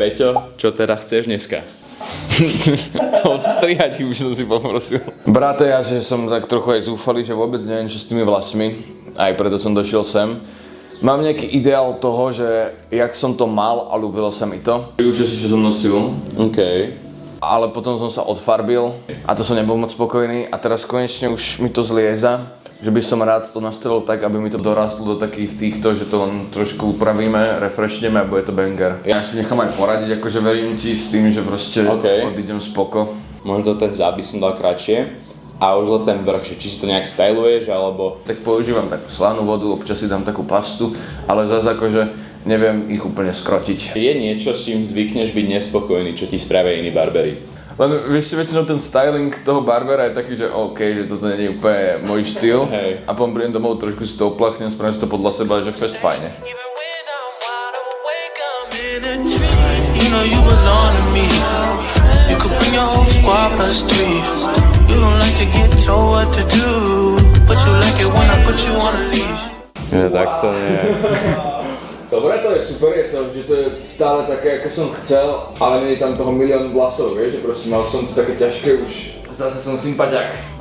Peťo, čo teda chceš dneska? Strihať by som si poprosil. Brate, ja že som tak trochu aj zúfalý, že vôbec neviem čo s tými vlasmi. Aj preto som došiel sem. Mám nejaký ideál toho, že jak som to mal a ľúbilo sa mi to. Už si, čo som nosil. OK. Ale potom som sa odfarbil a to som nebol moc spokojný a teraz konečne už mi to zlieza. Že by som rád to nastavil tak, aby mi to dorastlo do takých týchto, že to len trošku upravíme, refreshneme a bude to banger. Ja si nechám aj poradiť, akože verím ti s tým, že proste odídem spoko. Možno ten zad by som dal kratšie a už len ten vrch, či si to nejak styluješ, alebo... Tak používam takú slanú vodu, občas si dám takú pastu, ale zase akože neviem ich úplne skrotiť. Je niečo, s čím zvykneš byť nespokojný, čo ti spravia iní barberi? Len vieš, väčšinou ten styling toho barbera je taký, že OK, že toto nie je úplne môj štýl. Hej. A potom prídem domov, trošku si to oplachnem, spravím si to podľa seba, že fest fajne. You know you belong to me. You could bring your whole squad plus 3. You don't like to get told what to do, but you like it when I put you on a leash. Tak to nie. Dobre, to je super, je to, že to je stále také, ako som chcel, ale nie je tam toho milión vlasov, vieš, že proste mal som to také ťažké už. Zase som sympatiak.